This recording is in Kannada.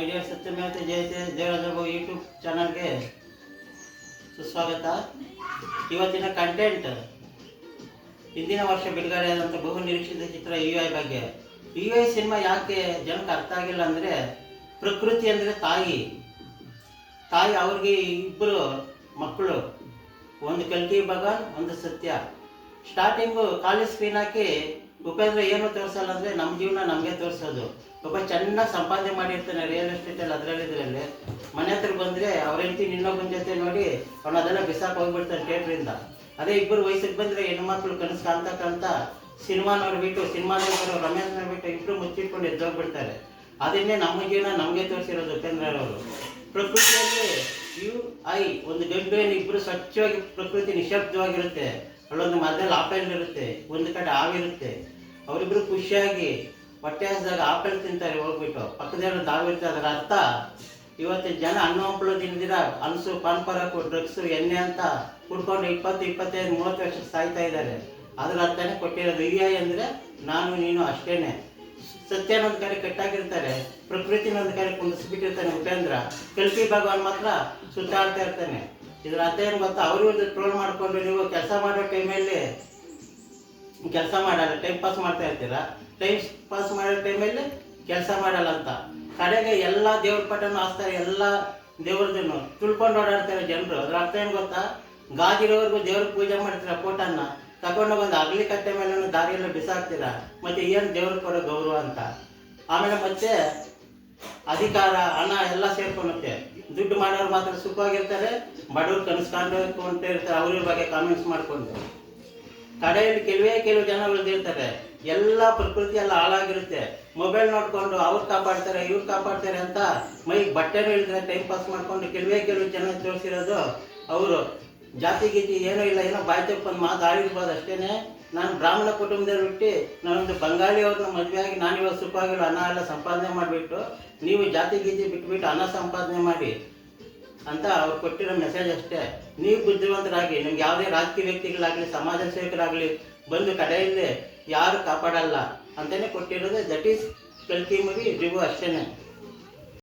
ಐಡಿಯಾ ಸತ್ಯಮೇವ ಜಯತೆ ದೇವರಾಜ ಯೂಟ್ಯೂಬ್ ಚಾನಲ್ಗೆ ಸುಸ್ವಾಗತ. ಇವತ್ತಿನ ಕಂಟೆಂಟ್ ಹಿಂದಿನ ವರ್ಷ ಬಿಡುಗಡೆಯಾದಂಥ ಬಹು ನಿರೀಕ್ಷಿತ ಚಿತ್ರ UI ಬಗ್ಗೆ. UI ಸಿನಿಮಾ ಯಾಕೆ ಜನಕ್ಕೆ ಅರ್ಥ ಆಗಿಲ್ಲ ಅಂದರೆ, ಪ್ರಕೃತಿ ಅಂದರೆ ತಾಯಿ ಅವ್ರಿಗೆ ಇಬ್ಬರು ಮಕ್ಕಳು, ಒಂದು ಕಲ್ಕಿ ಭಗವಾನ್, ಒಂದು ಸತ್ಯ. ಸ್ಟಾರ್ಟಿಂಗು ಖಾಲಿ ಸ್ಕ್ರೀನ್ ಹಾಕಿ ಉಪೇಂದ್ರ ಏನು ತೋರಿಸಲ್ಲ ಅಂದರೆ ನಮ್ಮ ಜೀವನ ನಮಗೆ ತೋರಿಸೋದು. ಒಬ್ಬ ಚೆನ್ನಾಗಿ ಸಂಪಾದನೆ ಮಾಡಿರ್ತಾನೆ ರಿಯಲ್ ಎಸ್ಟೇಟಲ್ಲಿ, ಅದರಲ್ಲಿ ಮನೆ ಹತ್ರ ಬಂದರೆ ಅವ್ರ ಹೆಂಡತಿ ಇನ್ನೊಬ್ಬನ ಜೊತೆ ನೋಡಿ ಅವನು ಅದೆಲ್ಲ ಬಿಸಾಕ್ ಹೋಗ್ಬಿಡ್ತಾನೆ ಥಿಯೇಟ್ರಿಂದ. ಅದೇ ಇಬ್ಬರು ವಯಸ್ಸಿಗೆ ಬಂದರೆ ಹೆಣ್ಮಕ್ಳು ಕನಸು ಕಾಣ್ತಾ ಸಿನಿಮಾ ನೋಡಿಬಿಟ್ಟು, ಸಿನಿಮಾದಲ್ಲಿ ಬರೋ ರಮೇಶ್ ನೋಡಿಬಿಟ್ಟು ಇಬ್ಬರು ಮುಚ್ಚಿಟ್ಕೊಂಡು ಎದ್ದೋಗ್ಬಿಡ್ತಾರೆ. ಅದನ್ನೇ ನಮ್ಮ ಜೀವನ ನಮಗೆ ತೋರಿಸಿರೋದು ಉಪೇಂದ್ರರವರು. ಪ್ರಕೃತಿಯಲ್ಲಿ UI ಒಂದು ಗಂಡು ಹೆಣ್ಣು ಇಬ್ಬರು ಸ್ವಚ್ಛವಾಗಿ, ಪ್ರಕೃತಿ ನಿಶಬ್ದವಾಗಿರುತ್ತೆ. ಅಲ್ಲೊಂದು ಮಧ್ಯದಲ್ಲಿ ಆಪಲ್ ಇರುತ್ತೆ, ಒಂದು ಕಡೆ ಹಾವಿರುತ್ತೆ. ಅವರಿಬ್ಬರು ಖುಷಿಯಾಗಿ ಹೊಟ್ಟೆ ಹಸಿದಾಗ ಆಪಲ್ ತಿಂತಾರೆ ಹೋಗ್ಬಿಟ್ಟು, ಪಕ್ಕದಲ್ಲಿ ಹಾವಿರುತ್ತೆ. ಅದರ ಅರ್ಥ ಇವತ್ತಿನ ಜನ ಹಣ್ಣು ಹಂಪಲು ತಿಂದಿರ ಅನಸು, ಪಾನ್ಪರಾಕು, ಡ್ರಗ್ಸು, ಎಣ್ಣೆ ಅಂತ ಕುಡ್ಕೊಂಡು 20, 25, 30 ವರ್ಷಕ್ಕೆ ಸಾಯ್ತಾ ಇದ್ದಾರೆ. ಅದರ ಅರ್ಥನೇ ಕೊಟ್ಟಿರೋದು. UI ಅಂದರೆ ನಾನು ನೀನು ಅಷ್ಟೇನೆ. ಸತ್ಯನ ಒಂದು ಕಡೆ ಕಟ್ಟಾಕಿರ್ತಾರೆ, ಪ್ರಕೃತಿನ ಒಂದು ಕಡೆ ಕುಂದಿಸ್ಬಿಟ್ಟಿರ್ತಾನೆ ಉಪೇಂದ್ರ. ಕಲ್ಕಿ ಭಗವಾನ್ ಮಾತ್ರ ಸುತ್ತಾಡ್ತಾ ಇರ್ತಾನೆ. ಇದ್ರ ಅರ್ಥ ಏನು ಗೊತ್ತಾ? ಅವ್ರಿಗೆ ಟ್ರೋಲ್ ಮಾಡಿಕೊಂಡು ನೀವು ಕೆಲಸ ಮಾಡೋ ಟೈಮಲ್ಲಿ ಕೆಲಸ ಮಾಡಲ್ಲ, ಟೈಮ್ ಪಾಸ್ ಮಾಡ್ತಾ ಇರ್ತೀರ. ಟೈಮ್ ಪಾಸ್ ಮಾಡೋ ಟೈಮಲ್ಲಿ ಕೆಲಸ ಮಾಡಲ್ಲ ಅಂತ ಕಡೆಗೆ ಎಲ್ಲ ದೇವ್ರ ಪಟನ ಹಾಸ್ತಾರೆ, ಎಲ್ಲ ದೇವ್ರದನ್ನು ತುಳ್ಕೊಂಡು ಓಡಾಡ್ತಾರೆ ಜನರು. ಅದ್ರ ಅರ್ಥ ಏನು ಗೊತ್ತಾ? ಗಾಜಿರೋವರೆಗೂ ದೇವ್ರಿಗೆ ಪೂಜೆ ಮಾಡ್ತೀರ, ಫೋಟೋನ ತಗೊಂಡು ಬಂದು ಅಗಲಿ ಕಟ್ಟೆ ಮೇಲೆ ದಾರಿಯೆಲ್ಲ ಬಿಸಾಕ್ತೀರ. ಮತ್ತೆ ಏನು ದೇವ್ರಿಗೆ ಕೊಡೋ ಗೌರವ ಅಂತ. ಆಮೇಲೆ ಮತ್ತೆ ಅಧಿಕಾರ, ಹಣ ಎಲ್ಲ ಸೇರ್ಕೊಳುತ್ತೆ. ದುಡ್ಡು ಮಾಡೋರು ಮಾತ್ರ ಸುಖವಾಗಿರ್ತಾರೆ, ಬಡವ್ರು ಕನಸ್ಕೊಂಡು ಇರ್ತಾರೆ ಅವ್ರ ಬಗ್ಗೆ ಕಾಮೆಂಟ್ಸ್ ಮಾಡಿಕೊಂಡು. ಕಡೆಯಲ್ಲಿ ಕೆಲವು ಜನ ಉಳಿದಿರ್ತಾರೆ. ಎಲ್ಲ ಪ್ರಕೃತಿ ಎಲ್ಲ ಹಾಳಾಗಿರುತ್ತೆ. ಮೊಬೈಲ್ ನೋಡ್ಕೊಂಡು ಅವ್ರು ಕಾಪಾಡ್ತಾರೆ, ಇವ್ರು ಕಾಪಾಡ್ತಾರೆ ಅಂತ ಮೈಗೆ ಬಟ್ಟೆನೂ ಇಳಿದ್ರೆ ಟೈಮ್ ಪಾಸ್ ಮಾಡ್ಕೊಂಡು ಕೆಲವು ಜನ ತೋರಿಸಿರೋದು. ಅವರು ಜಾತಿ ಗೀತಿ ಏನೂ ಇಲ್ಲ, ಏನೋ ಬಾಯಿ ತಪ್ಪೊಂದು ಮಾತು ಆಡಿರ್ಬೋದು ಅಷ್ಟೇ. ನಾನು ಬ್ರಾಹ್ಮಣ ಕುಟುಂಬದಲ್ಲಿ ಹುಟ್ಟಿ ನಾನೊಂದು ಬಂಗಾಳಿಯವ್ರನ್ನ ಮದುವೆ ಆಗಿ ನಾನಿವಾಗ ಸುಖವಾಗಿರೋ ಹಣ ಎಲ್ಲ ಸಂಪಾದನೆ ಮಾಡಿಬಿಟ್ಟು, ನೀವು ಜಾತಿ ಗೀತಿ ಬಿಟ್ಬಿಟ್ಟು ಹಣ ಸಂಪಾದನೆ ಮಾಡಿ ಅಂತ ಅವ್ರು ಕೊಟ್ಟಿರೋ ಮೆಸೇಜ್ ಅಷ್ಟೇ. ನೀವು ಬುದ್ಧಿವಂತರಾಗಿ, ನಿಮ್ಗೆ ಯಾವುದೇ ರಾಜಕೀಯ ವ್ಯಕ್ತಿಗಳಾಗಲಿ, ಸಮಾಜ ಸೇವಕರಾಗಲಿ ಬಂದು ಕಡೆಯಲ್ಲಿ ಯಾರು ಕಾಪಾಡಲ್ಲ ಅಂತಲೇ ಕೊಟ್ಟಿರೋದು. ದಟ್ ಈಸ್ ಕಲ್ಕಿ ಮೂವಿ ರಿವ್ಯೂ ಅಷ್ಟೇ.